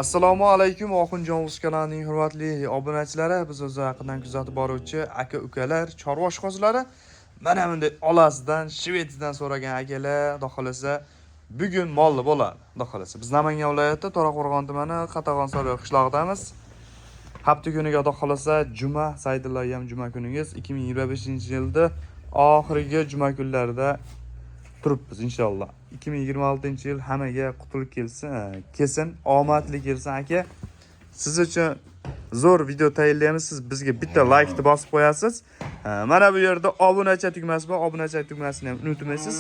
Assalomu alaykum Oxunjon Uz kanalining hurmatli obunachilari, biz o'zi yaqindan kuzatib boruvchi aka-ukalar, chorva oshqozlari. Mana bunday olasidan, Shvetsiyadan so'ragan akalar, xudo xolasa bugun molli bo'ladi. Xudo xolasa biz Namangan viloyati To'raqo'rg'on tumani Qatag'on-So'ri qishlog'idamiz. Hafta kuniga xudo xolasa juma, Saydullo ham juma kuningiz 2025-yilda oxirgi juma kunlarida turibmiz inshaalloh. 2026-yil hammaga qutlug kelsin, omadli kelsin aka. Siz uchun zo'r video tayyorlaymiz. Siz bizga bitta like bosib qo'yasiz. Mana bu yerda obunachi tugmasi bor. Obunachi tugmasini ham unutmaysiz.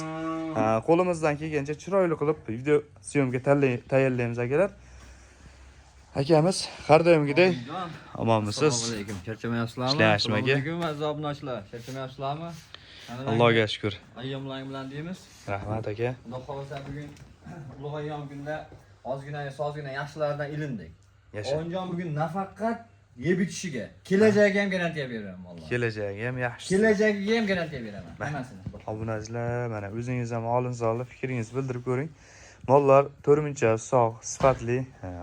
Qo'limizdan kelgancha chiroyli qilib video syomka tayyorlaymiz akalar. Akamiz har doimgidek omonmisiz? Assalomu alaykum. Charchamayapsizlarmi? Ishlayapsizmi aka? Assalomu alaykum aziz obunachilar. Charchamayapsizlarmi? Allohga shukr. Ayyomlar bilan deymiz. Rahmat aka. Xudo xolasa bugun ulug' ayyom kunda sozgina yaxshilardan ilindik. Oxunjon bugun nafaqat yeb ichishga, kelajagiga ham garantiya beraman vallahi. Kelajagiga ham yaxshi. Kelajagiga ham garantiya beraman hammasini. Obunachilar, mana o'zingiz ham olin solib fikringizni bildirib ko'ring. Mollar to'rmincha sog', sifatli,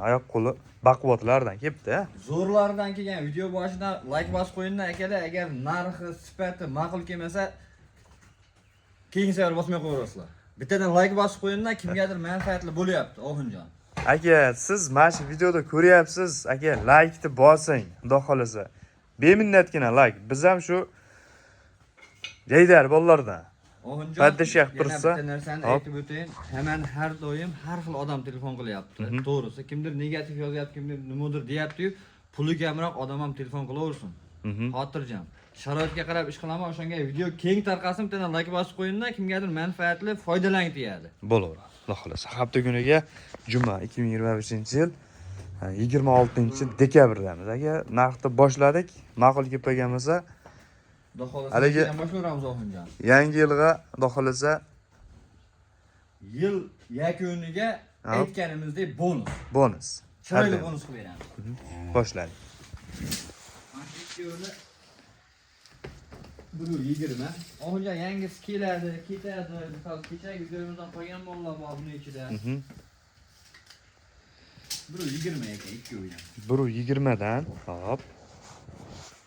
oyoq qo'li baquvvatlardan kelibdi. Zo'rlardan kelgan video boshidan like bosib qo'yinglar akalar, agar narxi, sifati ma'qul kelmasa keyin safar bosmay qo'yaverasizlar. Bittadan like bosib qo'yinglar, kimgadir manfaatli bo'lyapti, Oxunjon. Aka, siz mana shu videoda ko'ryapsiz, aka, like'ni bosing, xudo xolasa. Beminnatgina like. Biz ham shu jaydar bolalardan. Oxunjon, Paddashaq tursa, bitta narsani aytib o'tayin. Hemen har doim har xil odam telefon qilyapti. To'g'risi, kimdir negativ yozyapti, kimdir nimadir deyapti-yu, puli kamroq odam ham telefon qilaversin. Xotirjam. Sharoitga qarab ish qilaman, o'shanga video keng tarqasin, bittadan like bosib qo'yinglar, kimgadir manfaatli, foydalanish deyadi. Bo'laveradi. Xudo xolasa. Hafta kuniga juma 2025-yil 26-dekabrdamiz. Aka, narxni boshladik. Ma'qul kelmagan bo'lsa, Xudo xolasa haligi boshlayveramiz Oxunjon. yangi yilga xudo xolasa Yil yakuniga aytganimizdek bonus. Chiroyli bonus qilib beramiz. Boshladik. Mana 120. Oxunjon yangisi keladi, ketadi. Misol kecha videomizdan qo'ygan mollar bor buni ichida. 120 ekan, ikki o'yin. 120 dan, hop.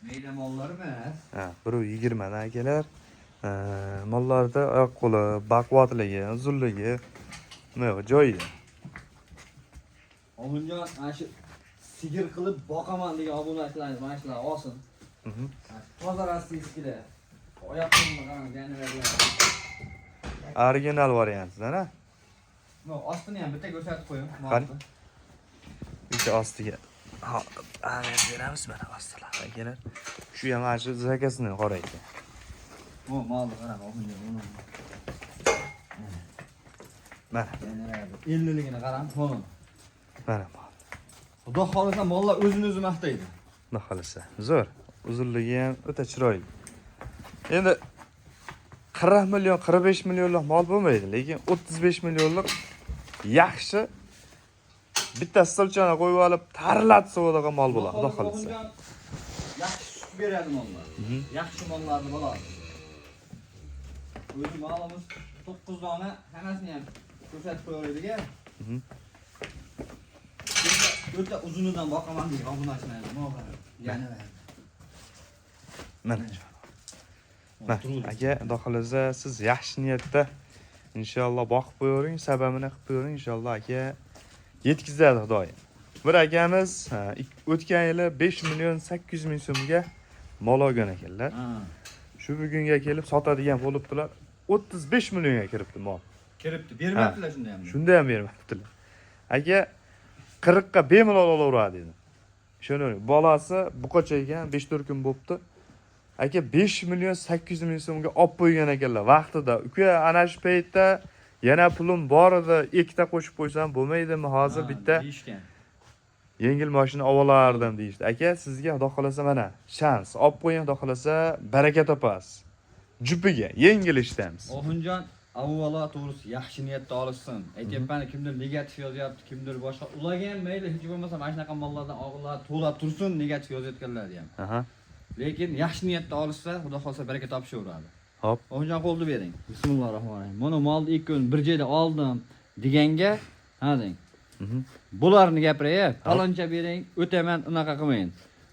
Mayda mollar emas. 120 dan akalar. Mollarda oyoq qo'li, baquvvatligi, uzunligi nima joyida. Oxunjon ana shu sigir qilib boqaman degan obunachilarimiz mana shular olsin. Toza rastinskilar. Oyoq qo'lini qarang, janiverlar. Original variantdan, ha? No, ostini ham bitta ko'rsatib qo'ying. Qani? Bitta ostiga. Ha, beramiz mana ostilar akalar. Shu ham mana shu zakasini qaraydi. Molni qarang, Oxunjon. Mana. 50ligini qarang, xo'p. Mana. Xudo xolasa mollar o'zini-o'zi maqtaydi. Xudo xolasa. Zo'r. Uzunligi ham o'ta chiroyli. Endi 40 million, 45 millionlik mol bo'lmaydi, lekin 35 millionlik yaxshi bitta stolchani qo'yib olib, tarlatsa bo'ladigan mol bo'ladi, xudo xolasa. Yaxshi sut beradi mollar. Yaxshi mollarni bo'ladi. O'zi molimiz 9 dona, hammasini ham ko'rsatib qo'yaylik-a. O'ta uzunidan boqaman deydi, obunachilarimiz. Yana mana. Aka, xudo xolasa siz yaxshi niyatda inshaalloh boqib qo'yavering, sababini qilib qo'yavering, inshaalloh aka yetkazadi Xudoyim. Bir akamiz o'tgan yili 5 million 800 ming so'mga mol olgan ekanlar. Shu bugunga kelib sotadigan bo'libdilar. 35 millionga kiribdi mol. Kiribdi, bermabdilar shunda ham. Shunda ham bermabdilar. Aka 40 ga bemalol olaveradi dedi. Ishonavering, bolasi buqacha ekan, 5-4 kun bo'libdi. Aka 5 million 800 ming so'mga olib qo'ygan ekanlar vaqtida. Uka, ana shu paytda yana pulim bor edi, ikkita qo'shib qo'ysam bo'lmaydimi? Hozir bitta deyishgan. Yengil mashina ovolardim deyishdi. Aka, sizga xudo xolasa mana shans. Olib qo'ying, xudo xolasa baraka topasiz. Jupiga yengil ishlamiz. Oxunjon, avvalo to'g'risi yaxshi niyatda olishsin. Aytyapman, kimdir negativ yozyapti, kimdir boshqa. Ularga ham mayli, hech bo'lmasa mana shunaqa mollardan og'irlar to'lab tursin, negativ yozayotganlar ham. Lekin yaxshi niyatda olishsa, xudo xolsa baraka topishaveradi. Hop. Oxunjon qo'lni bering. Bismillahirrohmanirrohim. Mana molni 2 kun bir joyda oldim deganga, ha deng. Bularni gapiray, paloncha bering, o'taman, unaqa qilmayın.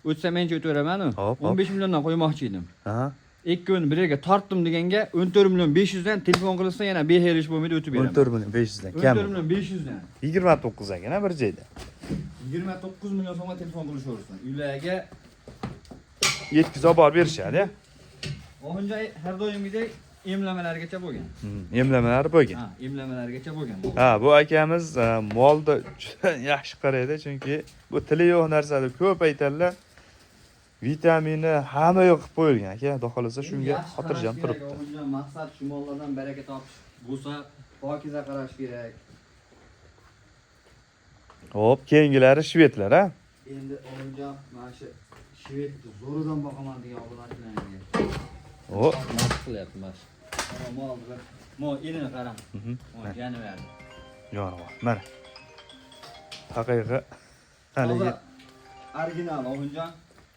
O'tsa mencha o'taveraman-ku. Hop, hop. 15 milliondan qo'ymoqchi edim. Aha. Ikkoni bir yerga tortdim deganga 14 million 500 dan telefon qilsa yana beherish bo'lmaydi o'tib beraman. 14 million 500 dan kam. 14 million 500 dan. 29 ekan bir joyda. 29 million so'mga telefon qilishaversin. Uylarga Yetkazib olib berishadi. Oxunja har doimgidek emlamalargacha bo'lgan. Emlamalar bo'lgan. Ha, emlamalargacha bo'lgan. Ha, bu akamiz molni juda yaxshi qaraydi, chunki bu tili yo'q narsani ko'p aytadilar. Vitamini hamma yo'q qilib qo'yilgan aka. Xudo xolasa shunga xotirjam turibdi. Oxunja maqsad shu mollardan baraka topish bo'lsa, pokiza qarash kerak. Hop, keyingilari shvedlar, ha? Endi oxunja mana shu shvedni zo'ridan boqaman degan obunachilarga. Hop. Mast qilyapti mana shu. Molni, mo elini qarang. Mo jani berdi. Jonivor. Mana. Haqiqiy haligi original oxunja.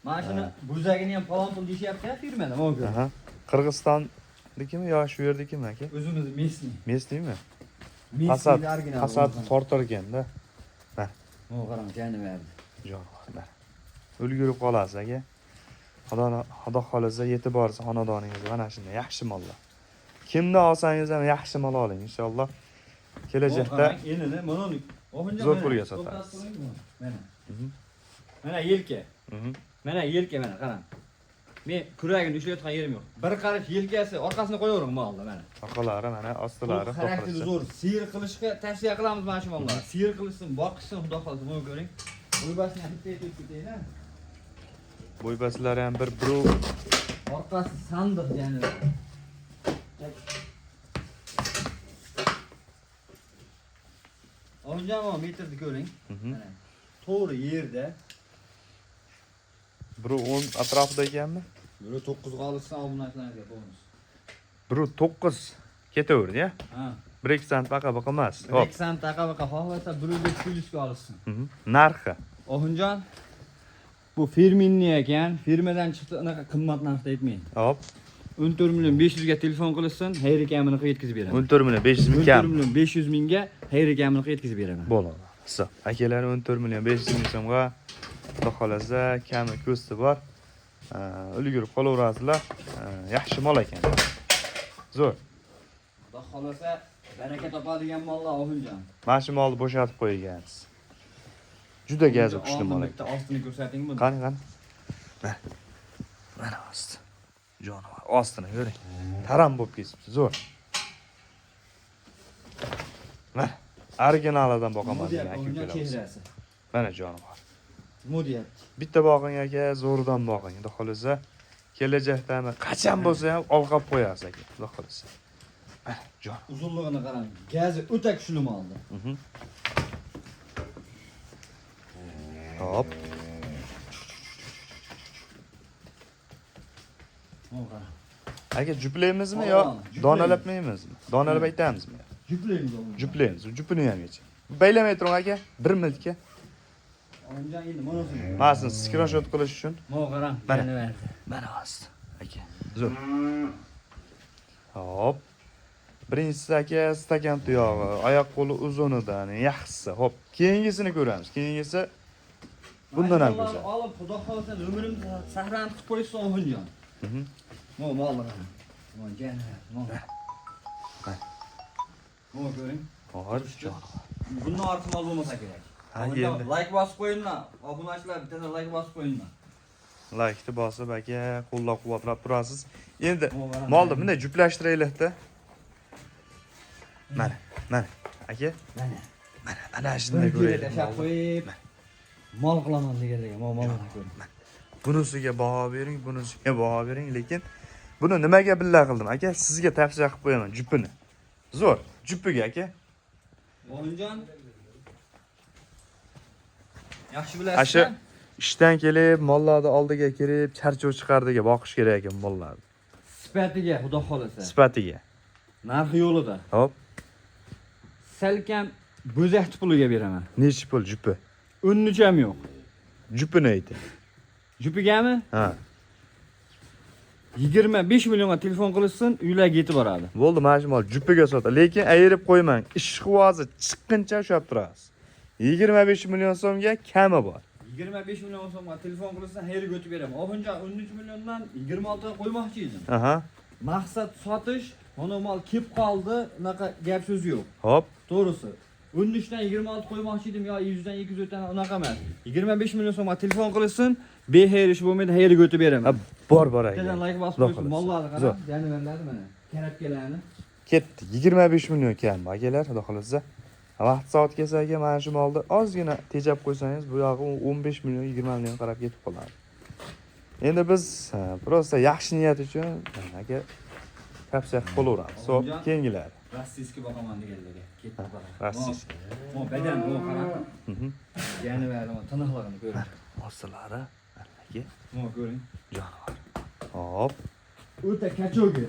Mana shuni bo'zagini ham palon pul deyapti-ya firmada, mo'g'ul. aha. Qirg'izistondikimi yo shu yerdikimi aka? O'zimiz Mesni. Mesnimi? Mesni original. Hasad tortarganda. Mo qarang jani berdi. Jonivor. Mana. Ulgurib qolasiz aka. Xudo xolasa yetib borsa xonadoningizga mana shunday yaxshi mollar. Kimdan olsangiz ham yaxshi mol oling inshaalloh. Kelajakda enini mana zo'r pulga sotamiz. Mana. Mana yelka. Mana yelka mana qarang. Men kuragini ushlayotgan yerim yo'q. Bir qarish yelkasi orqasini qo'yavering molni mana. orqalari mana ostilari xarakteri zo'r. Siyr qilishga tavsiya qilamiz mana shu mollarni. Siyr qilishsin, boqishsin, xudo xolasa buni ko'ring. Bo'ybasini bitta aytib ketayina. Bo'ybaslari ham bir bro. Orqasi sandiq yani. Oynama metrni ko'ring. Mana. To'g'ri yerda. Bro 10 atrofida ekanmi? Biri 9 ga olishsa obunachilarga bonus. Bro 9 ketaverdi, ya? Ha. 1 sant baqa emas. 1 sant taqa xohlasa 1 plyusga olishsin. Narxi. Oxunjon bu firminni ekan, firmadan chiqdi, unaqa qimmat narxda aytmayman. Hop. 14 million 500 ga telefon qilishsin, xayri kamini qilib yetkazib beraman. 14 million 500 ming kam. 14 million 500 mingga xayri kamini qilib yetkazib beraman. Bo'ladi. Hisob. Akalar 14 million 500 ming so'mga xudo xolasa kami ko'sti bor. Ulgurib qolaverasizlar. Yaxshi mol ekan. Zo'r. Xudo xolasa baraka topadigan mollar Oxunjon. Mana shu molni bo'shatib qo'ygansiz. Juda gazi kuchli mol ekan. Bitta ostini ko'rsating buni. Qani. Mana osti. Jonivor, ostini ko'ring. Taram bo'lib ketibdi, zo'r. Mana originalidan boqaman degan aka kelamiz. Mana jonivor. Modiyat. Bitta boqing aka, zo'ridan boqing. Xudo xolasa kelajakda qachon bo'lsa ham olqab qo'yasiz aka. Xudo xolasa. Jon. Uzunligini qarang. Gazi o'ta kuchli moldi. Hop. Aka juplaymizmi yo donalabmaymizmi? Donalab aytamizmi? Juplaymiz oxunjon. Juplaymiz. Jupini ham yechi. Baylamay turing aka, 1 minutga. Oxunjon endi mana shu. Ma'sini screenshot qilish uchun. Mo qarang. Mana osti. Aka. Zo'r. Hop. Birinchisi aka stakan tuyog'i, oyoq qo'li uzunidan yaxshisi. Hop, keyingisini ko'ramiz. Keyingisi bundan ham go'zal. Olib, xudo xolasa umrimni saqlanib qilib qo'ysin Oxunjon. Mo mollar. Mo jana. Mo. Mo ko'ring. Hop, jon. Bundan ortiq mol bo'lmasa kerak. Ha, endi. Like bosib qo'yinglar. Obunachilar bitta like bosib qo'yinglar. Like'ni bosib aka qo'llab-quvvatlab turasiz. Endi molni bunday juplashtiraylik-da. Mana. Aka, mana shunday ko'raylik. Tashab qo'yib mol qilaman deganlarga mollarni ko'ring. Bunisiga baho bering, bunisiga baho bering, lekin buni nimaga billa qildim aka? Sizga tavsiya qilib qo'yaman jupini. Zo'r, jupiga aka. Oxunjon. Yaxshi Asha bilasizmi? ishdan kelib, mollarni oldiga kirib, charchoq chiqardiga boqish kerak ekan mollarni. Sifatiga, xudo xolasa. Sifatiga. Narxi yo'lida. Hop. Salkam bo'zaq puliga beraman. Nechi pul jupi? 13 ham yo'q. Jupini ayting. Jupigami? Ha. 25 millionga telefon qilishsin, uylarga yetib boradi. Bo'ldi, mana shu mol jupiga sotadi, lekin ayirib qo'ymang. Ish qivozi chiqquncha ushlab turasiz. 25 million so'mga kami bor. 25 million so'mga telefon qilsa hayri götüb beraman. Oxunca 13 milliondan 26 ga qo'ymoqchi edim. Aha. Maqsad sotish, mana mal kep qoldi, unaqa gap so'z yo'q. Hop. To'g'risi. 13 dan 26 qo'ymoqchi edim yo 100 dan 200 o'tdan unaqa emas. 25 million so'mga telefon qilsin, behayr ish bo'lmaydi, hayri götüb beraman. Bor aka. Kedan like bosib qo'ysin, mollarni qarab, janiverlarni mana. Karabkalarni. Ketdi. 25 million kam akalar, xudo xolasa. Vaqt soat kelsa aka mana shu molni ozgina tejab qo'ysangiz, bu yog'i 15 million, 20 million qarab ketib qoladi. Endi biz prosta yaxshi niyat uchun aka tavsiya qilib qolaveramiz. Xo'p, keyingilar. Rossiyskiy boqaman deganlarga ketdi qarab. Rossiyskiy. Mo badan mo qarab. Janiverlarni tiniqligini ko'ring. Osilari aka Mo ko'ring. jonivor. Hop. O'ta kachogi.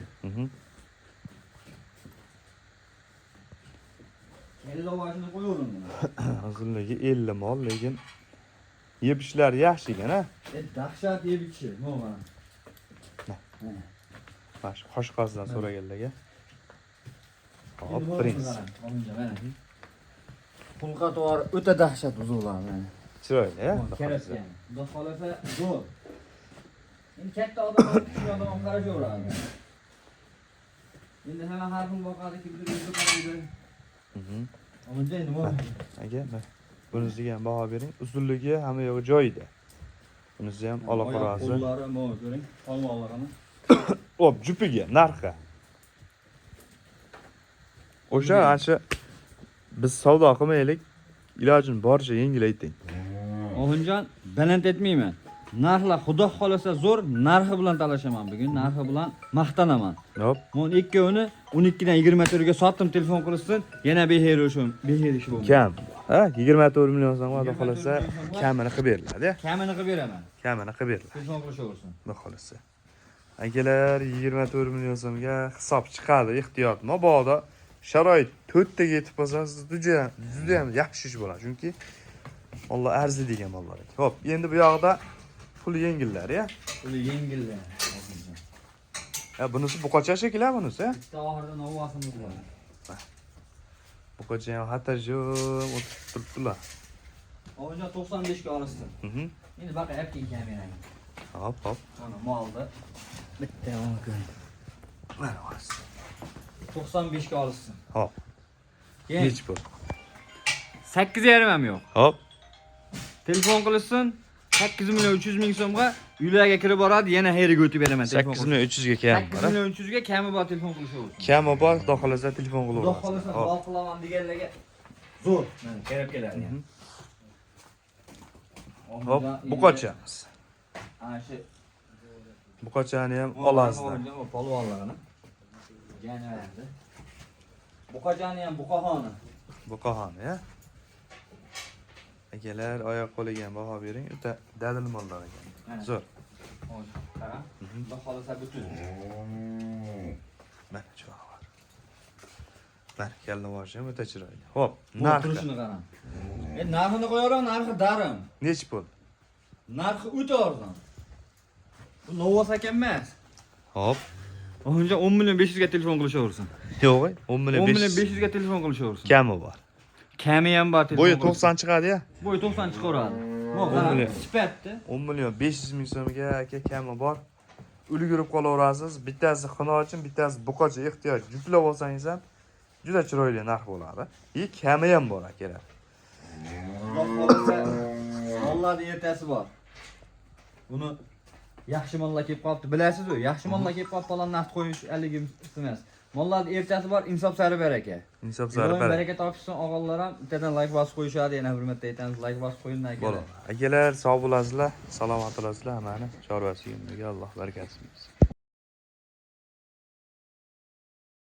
Kella vajini qo'yaverim buni. Uzunligi 50 mol, lekin yeb ishlari yaxshi ekan, ha? Dahshat yeb ichi, mo mana. Mana shu qoshqozdan so'raganlarga. Hop, prins. Pulqa to'g'ri o'ta dahshat uzuvlar mana. Chiroyli, ha? Kerak ekan. Xudo xolasa zo'r. Endi katta odam kichik odam qarashaveradi. Endi hamma har xil boqadi, kimdir o'zi qaraydi. Omonja endi mo. Aka, bunisiga ham baho bering. Uzunligi hamma yo'g'i joyida. Bunisi ham aloqarozi. Qo'llari mo ko'ring, olmoqlarini. Hop, jupiga narxi. O'sha ancha biz savdo qilmaylik, ilojini boricha yengillayting. Oxunjon, baland etmayman. Narxlar xudo xolasa zo'r, narxi bilan talashaman bugun, narxi bilan maqtanaman. Hop. Men ikkovini 12 dan 20 ga sotdim, telefon qilsin, yana behayr ish bo'ldi. Kam. Ha, 24 million so'm xudo xolasa kamini qilib beriladi. Kamini qilib beraman. Kamini qilib beriladi. Telefon qilishaversin. Xudo xolasa. Akalar 24 million so'mga hisob chiqadi, ehtiyot. Mabodo sharoit 4 taga yetib qolsa, juda ham yaxshi ish bo'ladi. Chunki Alloh arziydigan mollar. Hop, endi bu yoqda pul yengillar, ya. Pul yengillar. Ha, bunisi buqacha shekillar bunisi, ha? Bitta oxirida novvasimiz bor. Buqacha ham xatajim o'tib turibdilar. Oxunjon 95 ga olsin. Endi baqa yapkin kamerani. Hop, hop. Mana molda. Bitta olgan. Mana olsin. 95 ga olsin. Hop. Keyin Nech pul? 8,5 ham yo'q. Hop. Telefon qilsin, 8 million 300 ming so'mga uylarga kirib boradi, yana hayriga o'tib beraman. 8 million 300 ga kam 8 million 300 ga kami bor telefon qilishaversin. Kami bor, xudo xolasa telefon Xudo qilaverasiz. xolasa bol qilaman deganlarga zo'r. Mana kelib keladi. Hop, buqachamiz. Ana shu Buqachani ham olasizlar. Polvonlarni. Janaverdi. Buqachani ham buqaxoni. Buqaxoni, ya. Akalar, oyoq qo'liga ham baho bering. O'ta dadil mollar ekan. Zo'r. Qara. Xudo xolasa butun. Mana jonivor. Mana kalla boshi ham o'ta chiroyli. Hop, Narxi narxi. turishini qarang. Narxini qo'yaram, narxi darim. Nech pul? Narxi o'ta arzon. Bu Novos akam emas. Hop. Oxunjon 10 million 500 ga telefon qilishaversin. Yo'q, 10 million 10 million 500 500 ga telefon qilishaversin. kami bor. Kami ham bor telefon. Bo'yi 90 chiqadi, ya. Bo'yi 90 chiqaradi. Mo 10 million. Sifatda. 10 million 500 ming so'mga aka kami bor. Ulgurib qolaverasiz. Bittasi xinochin, bittasi buqacha ehtiyoj juplab olsangiz ham juda chiroyli narx bo'ladi. Kami ham bor akalar. Mollarning ertasi bor. Buni yaxshi mollar kelib qolibdi, bilasiz-ku? Yaxshi mollar kelib qolib falan naqd qo'yish aligim emas. Mollarning ertasi bor, insof sari baraka. Insof sari baraka topishsin, o'g'illar ham bittadan like bosib qo'yishadi, yana hurmatda aytamiz, like bosib qo'ying akalar. Akalar, sog' bo'lasizlar, salomat bo'lasizlar, hammani chorvasiga Alloh barakasin.